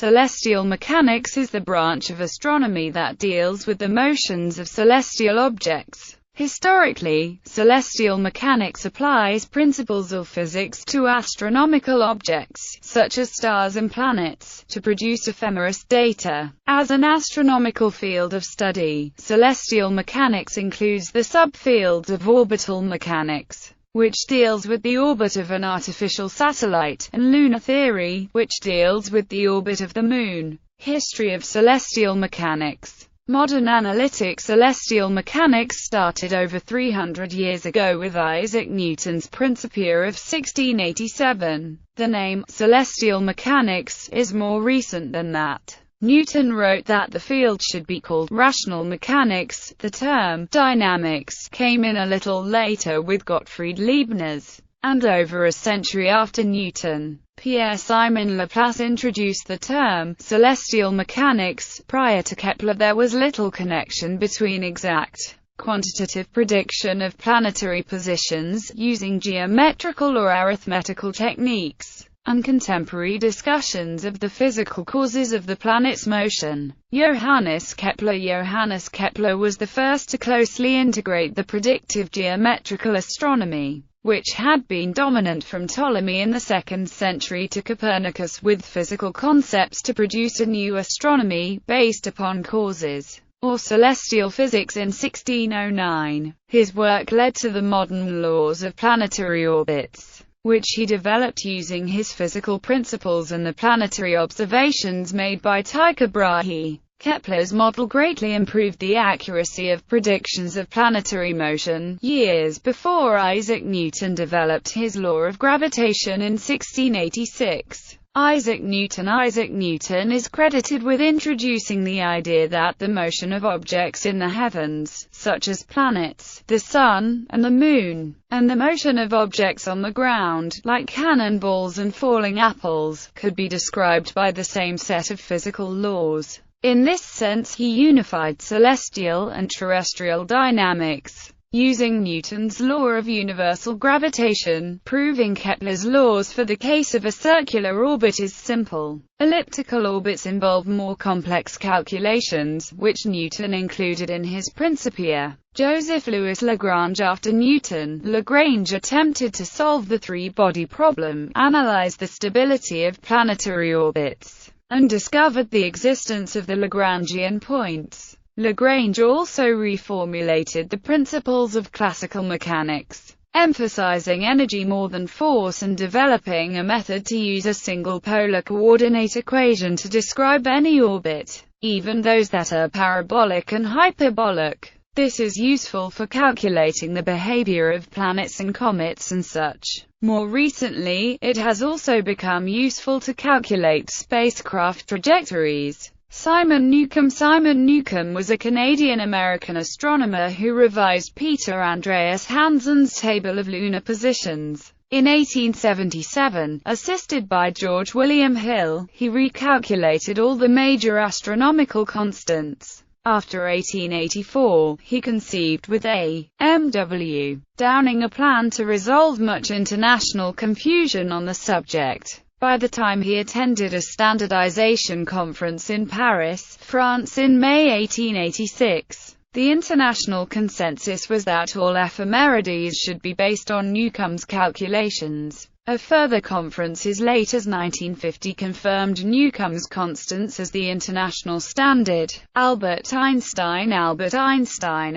Celestial mechanics is the branch of astronomy that deals with the motions of celestial objects. Historically, celestial mechanics applies principles of physics to astronomical objects, such as stars and planets, to produce ephemeris data. As an astronomical field of study, celestial mechanics includes the subfields of orbital mechanics, which deals with the orbit of an artificial satellite, and lunar theory, which deals with the orbit of the Moon. History of celestial mechanics. Modern analytic celestial mechanics started over 300 years ago with Isaac Newton's Principia of 1687. The name, celestial mechanics, is more recent than that. Newton wrote that the field should be called rational mechanics. The term, dynamics, came in a little later with Gottfried Leibniz, and over a century after Newton, Pierre-Simon Laplace introduced the term, celestial mechanics. Prior to Kepler there was little connection between exact, quantitative prediction of planetary positions, using geometrical or arithmetical techniques, and contemporary discussions of the physical causes of the planet's motion. Johannes Kepler was the first to closely integrate the predictive geometrical astronomy, which had been dominant from Ptolemy in the 2nd century to Copernicus, with physical concepts to produce a new astronomy, based upon causes, or celestial physics in 1609. His work led to the modern laws of planetary orbits, which he developed using his physical principles and the planetary observations made by Tycho Brahe. Kepler's model greatly improved the accuracy of predictions of planetary motion, years before Isaac Newton developed his law of gravitation in 1686. Isaac Newton is credited with introducing the idea that the motion of objects in the heavens, such as planets, the sun, and the moon, and the motion of objects on the ground, like cannonballs and falling apples, could be described by the same set of physical laws. In this sense he unified celestial and terrestrial dynamics, using Newton's law of universal gravitation. Proving Kepler's laws for the case of a circular orbit is simple. Elliptical orbits involve more complex calculations, which Newton included in his Principia. Joseph Louis Lagrange. After Newton, Lagrange attempted to solve the three-body problem, analyze the stability of planetary orbits, and discovered the existence of the Lagrangian points. Lagrange also reformulated the principles of classical mechanics, emphasizing energy more than force and developing a method to use a single polar coordinate equation to describe any orbit, even those that are parabolic and hyperbolic. This is useful for calculating the behavior of planets and comets and such. More recently, it has also become useful to calculate spacecraft trajectories. Simon Newcomb was a Canadian-American astronomer who revised Peter Andreas Hansen's table of lunar positions. In 1877, assisted by George William Hill, he recalculated all the major astronomical constants. After 1884, he conceived with A. M. W. Downing a plan to resolve much international confusion on the subject. By the time he attended a standardization conference in Paris, France in May 1886, the international consensus was that all ephemerides should be based on Newcomb's calculations. A further conference as late as 1950 confirmed Newcomb's constants as the international standard. Albert Einstein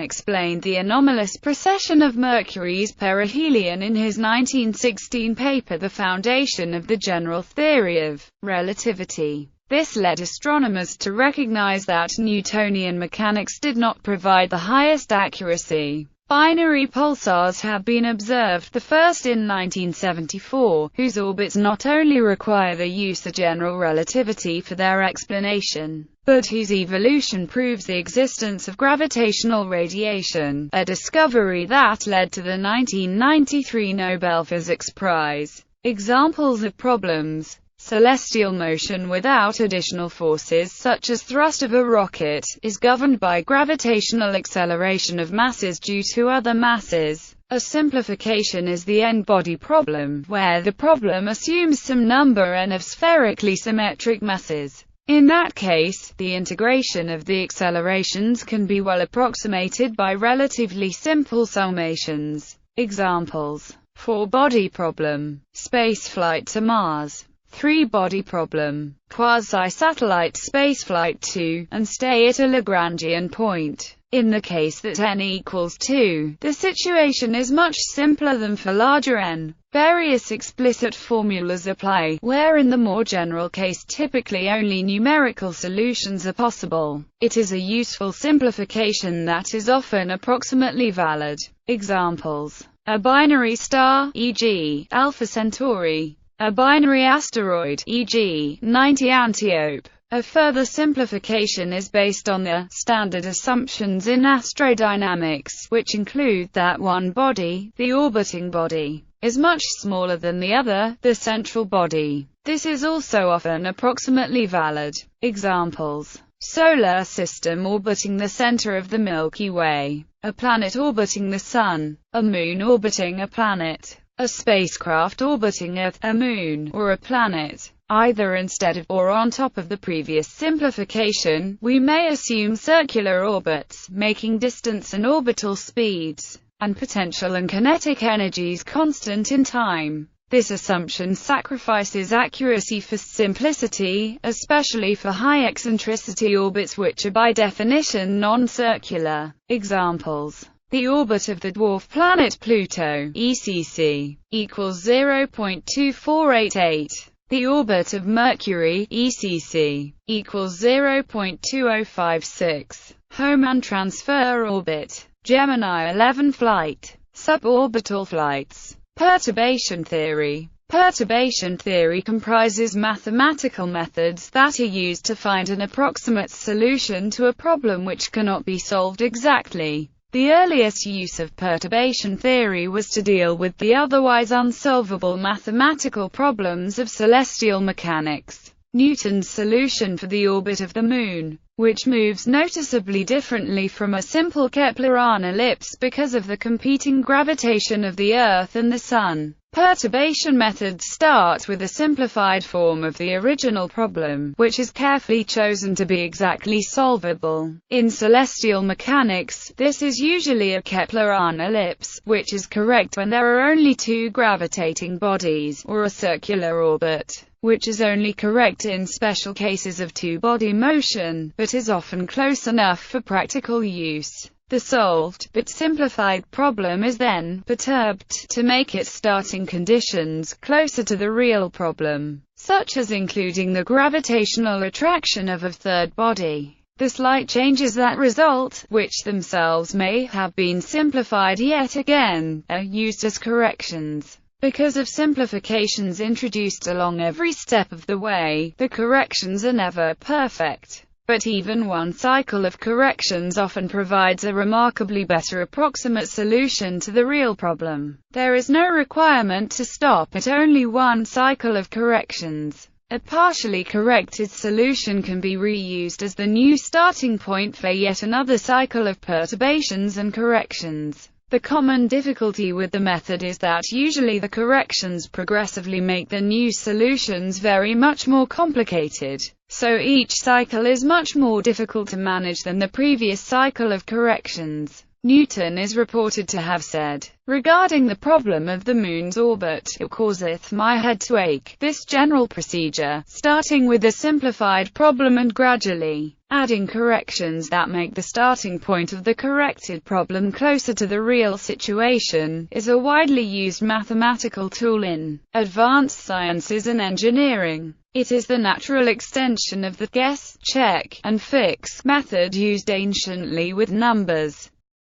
explained the anomalous precession of Mercury's perihelion in his 1916 paper The Foundation of the General Theory of Relativity. This led astronomers to recognize that Newtonian mechanics did not provide the highest accuracy. Binary pulsars have been observed, the first in 1974, whose orbits not only require the use of general relativity for their explanation, but whose evolution proves the existence of gravitational radiation, a discovery that led to the 1993 Nobel Physics Prize. Examples of problems: celestial motion without additional forces such as thrust of a rocket, is governed by gravitational acceleration of masses due to other masses. A simplification is the n-body problem, where the problem assumes some number n of spherically symmetric masses. In that case, the integration of the accelerations can be well approximated by relatively simple summations. Examples: 4-body problem, spaceflight to Mars; 3-body problem, quasi-satellite spaceflight to, and stay at a Lagrangian point. In the case that n equals 2, the situation is much simpler than for larger n. Various explicit formulas apply, where in the more general case typically only numerical solutions are possible. It is a useful simplification that is often approximately valid. Examples: a binary star, e.g., Alpha Centauri; a binary asteroid, e.g., 90 Antiope. A further simplification is based on the standard assumptions in astrodynamics, which include that one body, the orbiting body, is much smaller than the other, the central body. This is also often approximately valid. Examples: solar system orbiting the center of the Milky Way; a planet orbiting the Sun; a moon orbiting a planet; a spacecraft orbiting Earth, a moon, or a planet. Either instead of or on top of the previous simplification, we may assume circular orbits, making distance and orbital speeds, and potential and kinetic energies constant in time. This assumption sacrifices accuracy for simplicity, especially for high eccentricity orbits which are by definition non-circular. Examples: the orbit of the dwarf planet Pluto, ECC, equals 0.2488. The orbit of Mercury, ECC, equals 0.2056. Hohmann transfer orbit, Gemini 11 flight, suborbital flights. Perturbation theory. Perturbation theory comprises mathematical methods that are used to find an approximate solution to a problem which cannot be solved exactly. The earliest use of perturbation theory was to deal with the otherwise unsolvable mathematical problems of celestial mechanics. Newton's solution for the orbit of the Moon, which moves noticeably differently from a simple Keplerian ellipse because of the competing gravitation of the Earth and the Sun. Perturbation methods start with a simplified form of the original problem, which is carefully chosen to be exactly solvable. In celestial mechanics, this is usually a Keplerian ellipse, which is correct when there are only two gravitating bodies, or a circular orbit, which is only correct in special cases of two-body motion, but is often close enough for practical use. The solved, but simplified problem is then perturbed to make its starting conditions closer to the real problem, such as including the gravitational attraction of a third body. The slight changes that result, which themselves may have been simplified yet again, are used as corrections. Because of simplifications introduced along every step of the way, the corrections are never perfect. But even one cycle of corrections often provides a remarkably better approximate solution to the real problem. There is no requirement to stop at only one cycle of corrections. A partially corrected solution can be reused as the new starting point for yet another cycle of perturbations and corrections. The common difficulty with the method is that usually the corrections progressively make the new solutions very much more complicated. So each cycle is much more difficult to manage than the previous cycle of corrections. Newton is reported to have said, regarding the problem of the Moon's orbit, "It causeth my head to ache." This general procedure, starting with a simplified problem and gradually adding corrections that make the starting point of the corrected problem closer to the real situation, is a widely used mathematical tool in advanced sciences and engineering. It is the natural extension of the guess, check, and fix method used anciently with numbers.